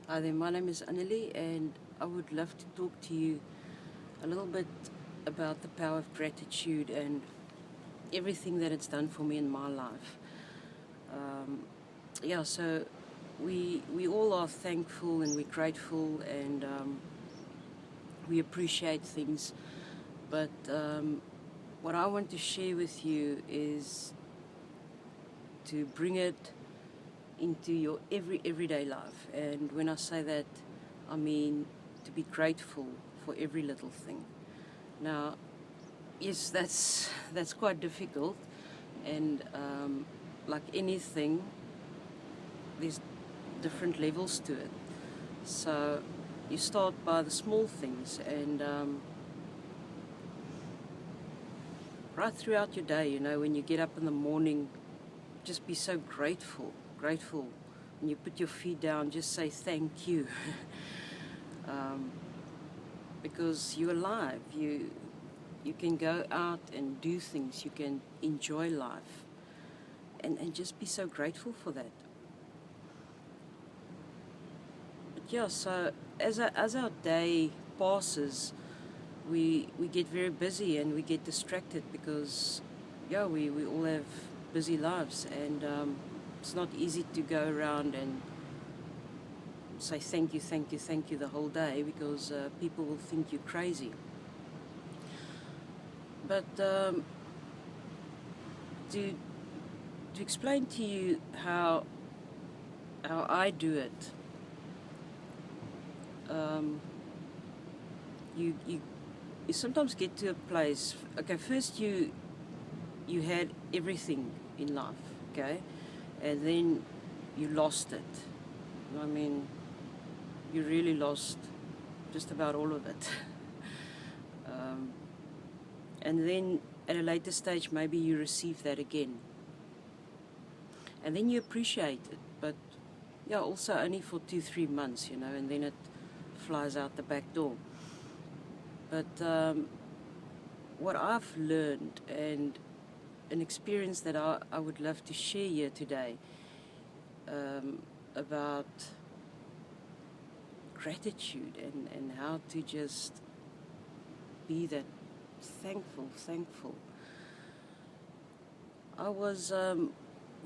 Hi there, my name is Annelie, and I would love to talk to you a little bit about the power of gratitude and everything that it's done for me in my life. So we all are thankful and we're grateful and we appreciate things, but what I want to share with you is to bring it into your everyday life. And when I say that, I mean to be grateful for every little thing. Now, yes, that's quite difficult, and like anything, there's different levels to it. So you start by the small things, and right throughout your day, when you get up in the morning, just be so grateful. When you put your feet down, just say thank you. Because you're alive. You can go out and do things. You can enjoy life, and just be so grateful for that. But yeah, so as our day passes, we get very busy and we get distracted because we all have busy lives, and it's not easy to go around and say thank you the whole day, because people will think you're crazy. But to explain to you how I do it, you sometimes get to a place. Okay, first you had everything in life, okay, and then you lost it. I mean, you really lost just about all of it. And then at a later stage, maybe you receive that again. And then you appreciate it, but also only for 2-3 months, and then it flies out the back door. But what I've learned, and an experience that I would love to share here today, about gratitude and how to just be that thankful. I was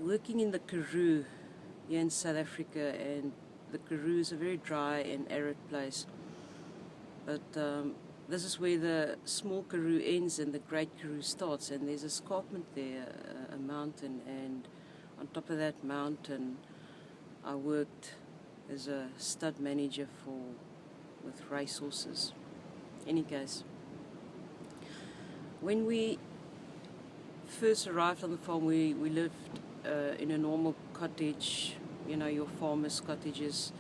working in the Karoo here in South Africa, and the Karoo is a very dry and arid place. But this is where the small Karoo ends and the Great Karoo starts, and there's escarpment there, a mountain, and on top of that mountain I worked as a stud manager with racehorses. Any case, when we first arrived on the farm, we lived in a normal cottage, your farmer's cottages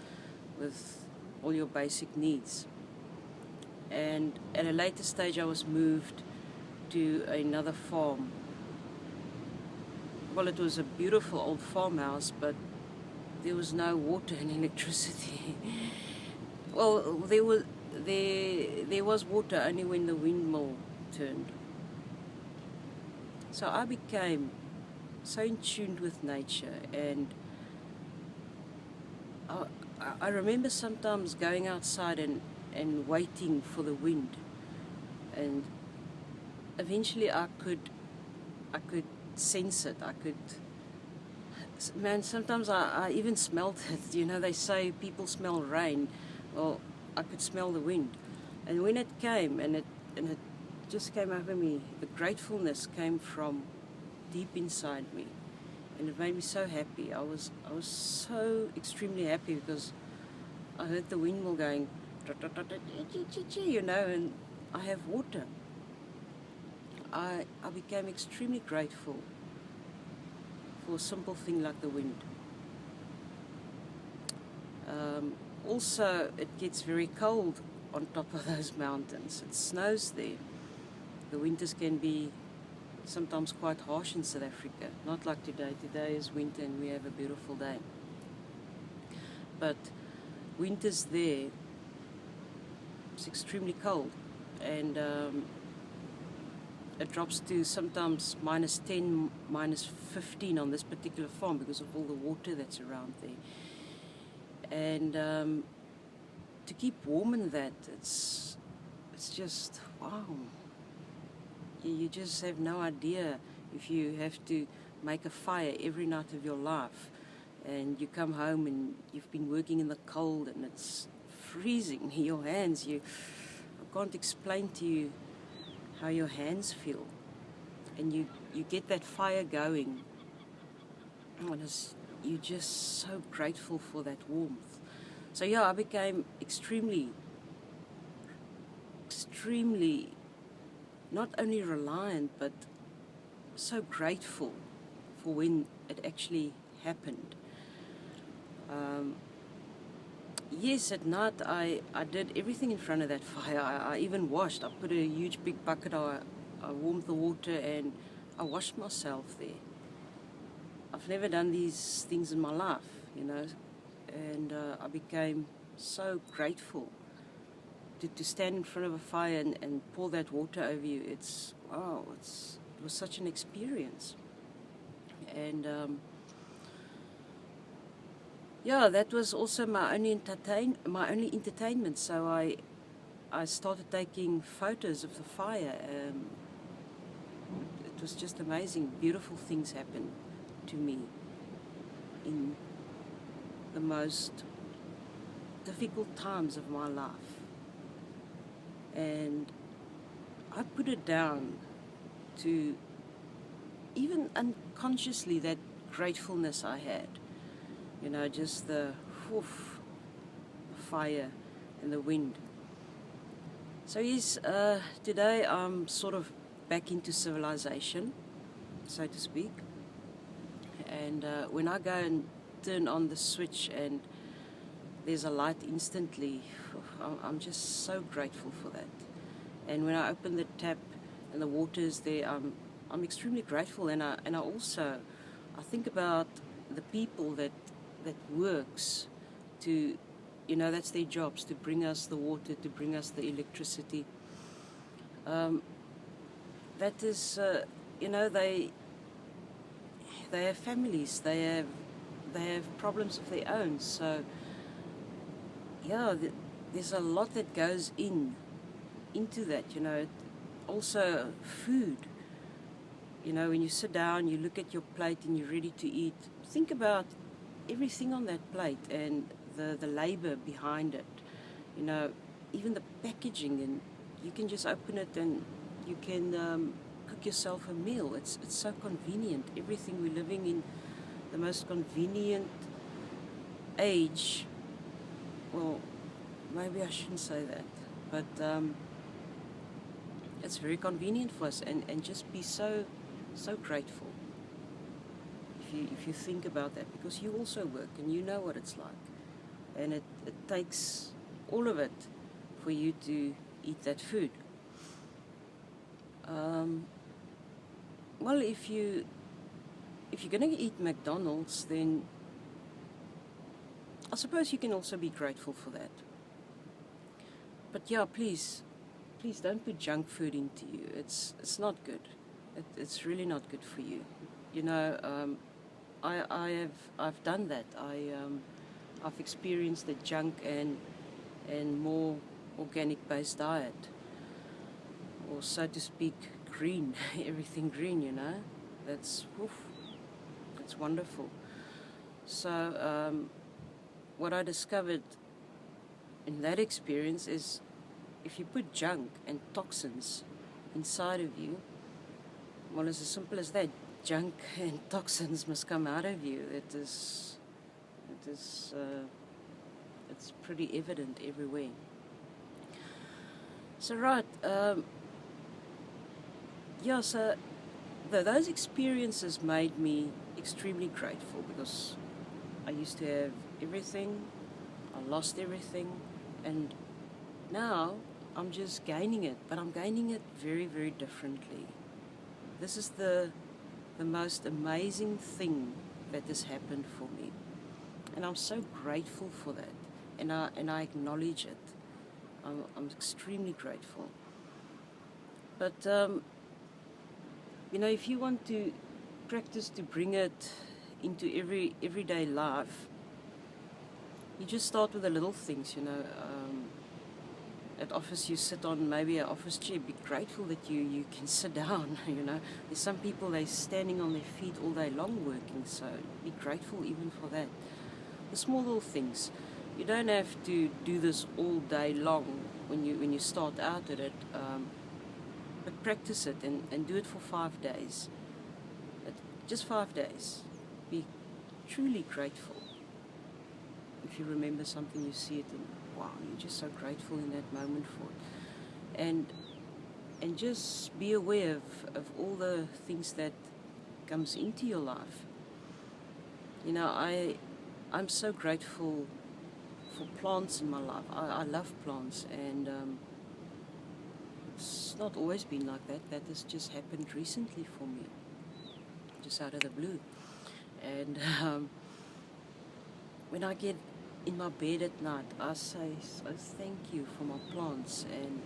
with all your basic needs. And at a later stage I was moved to another farm. Well, it was a beautiful old farmhouse, but there was no water and electricity. Well, there was water only when the windmill turned. So I became so in tune with nature, and I remember sometimes going outside and waiting for the wind, and eventually I could sense it. Sometimes I even smelled it. They say people smell rain. Well, I could smell the wind, and when it came, and it just came over me, the gratefulness came from deep inside me, and it made me so happy. I was so extremely happy because I heard the windmill going, and I have water. I became extremely grateful for a simple thing like the wind. Also, it gets very cold on top of those mountains. It snows there. The winters can be sometimes quite harsh in South Africa. Not like today. Today is winter and we have a beautiful day. But winters there, it's extremely cold, and it drops to sometimes -10, -15 on this particular farm because of all the water that's around there. and to keep warm in that, it's just wow. You just have no idea if you have to make a fire every night of your life, and you come home and you've been working in the cold and it's freezing your hands. I can't explain to you how your hands feel, and you get that fire going, and you're just so grateful for that warmth. So yeah, I became extremely not only reliant, but so grateful for when it actually happened. Yes, at night I did everything in front of that fire. I even washed. I put a huge big bucket, I warmed the water, and I washed myself there. I've never done these things in my life, you know, and I became so grateful to stand in front of a fire and pour that water over you. It's wow, it was such an experience. And yeah, that was also my only entertainment. So I started taking photos of the fire. It was just amazing. Beautiful things happened to me in the most difficult times of my life. And I put it down to even unconsciously that gratefulness I had. You know, just the fire and the wind. So yes, today I'm sort of back into civilization, so to speak. And when I go and turn on the switch and there's a light instantly, I'm just so grateful for that. And when I open the tap and the water is there, I'm extremely grateful. And I also think about the people that works to, you know, that's their jobs, to bring us the water, to bring us the electricity. That is, you know, they have families, they have problems of their own. So yeah, there's a lot that goes into that, you know. Also food, you know, when you sit down, you look at your plate and you're ready to eat, think about everything on that plate and the labor behind it, you know, even the packaging, and you can just open it and you can cook yourself a meal. It's so convenient. Everything, we're living in the most convenient age. Well, maybe I shouldn't say that, but it's very convenient for us, and just be so grateful if you think about that, because you also work and you know what it's like, and it takes all of it for you to eat that food. Well, if you're going to eat McDonald's, then I suppose you can also be grateful for that. But yeah, please don't put junk food into you. It's not good. It's really not good for you. You know, I've done that. I've experienced the junk and more organic based diet, or so to speak, green, everything green. You know, that's wonderful. So what I discovered in that experience is, if you put junk and toxins inside of you, well, it's as simple as that. Junk and toxins must come out of you. It's pretty evident everywhere. So right, yeah. So those experiences made me extremely grateful, because I used to have everything, I lost everything, and now I'm just gaining it, but I'm gaining it very, very differently. This is the most amazing thing that has happened for me, and I'm so grateful for that, and I acknowledge it. I'm extremely grateful. But you know, if you want to practice to bring it into everyday life, you just start with the little things, you know. At office you sit on maybe an office chair, be grateful that you can sit down, you know. There's some people, they're standing on their feet all day long working, so be grateful even for that. The small little things. You don't have to do this all day long when you start out at it, but practice it and do it for 5 days. Just 5 days. Be truly grateful. If you remember something, you see it, and wow, you're just so grateful in that moment for it. And just be aware of all the things that comes into your life. You know, I'm so grateful for plants in my life. I love plants, and it's not always been like that. That has just happened recently for me, just out of the blue. And when I get in my bed at night, I say, so thank you for my plants, and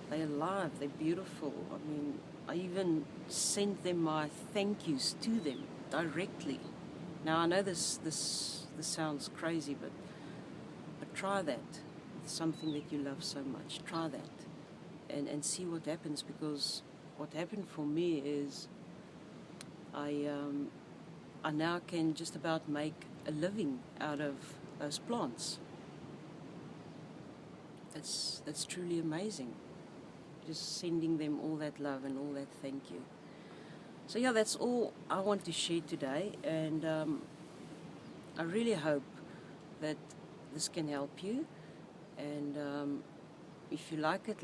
they're alive, they're beautiful. I mean, I even send them my thank yous to them directly. Now I know this sounds crazy, but try that. It's something that you love so much. Try that, and see what happens. Because what happened for me is I now can just about make a living out of those plants. That's truly amazing. Just sending them all that love and all that thank you. So yeah, that's all I want to share today, and I really hope that this can help you. And if you like it,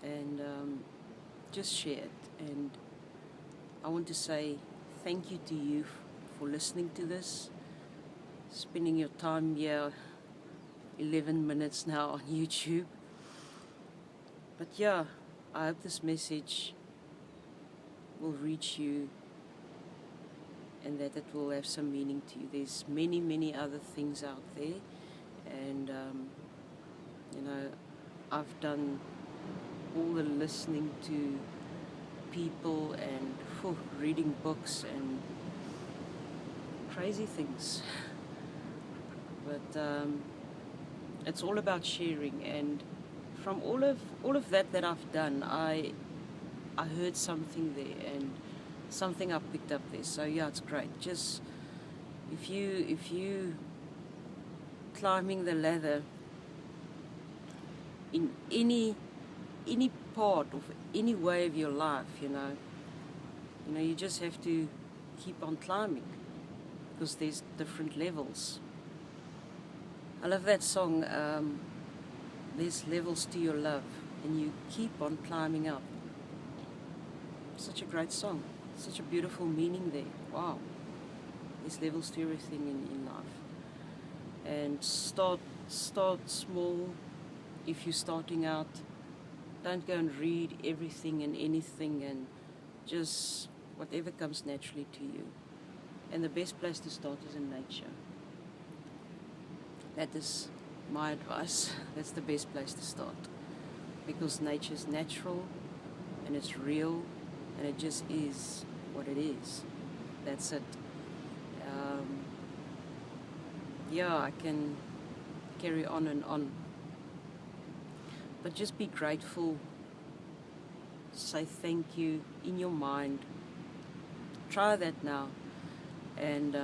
and just share it. And I want to say thank you to you for listening to this, spending your time here, 11 minutes now on YouTube. But yeah, I hope this message will reach you and that it will have some meaning to you. There's many other things out there, and you know, I've done all the listening to people and reading books and crazy things, but it's all about sharing. And from all of that I've done, I heard something there, and something I picked up there. So yeah, it's great. Just if you climbing the ladder in any part of any way of your life, you know, you just have to keep on climbing, because there's different levels. I love that song, there's levels to your love, and you keep on climbing up. Such a great song, such a beautiful meaning there. Wow, there's levels to everything in life. And start small. If you're starting out, don't go and read everything and anything, and just whatever comes naturally to you. And the best place to start is in nature. That is my advice. That's the best place to start, because nature is natural and it's real, and it just is what it is. That's it. Yeah, I can carry on and on, but just be grateful. Say thank you in your mind. Try that now. And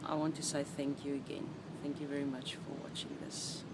I want to say thank you again. Thank you very much for watching this.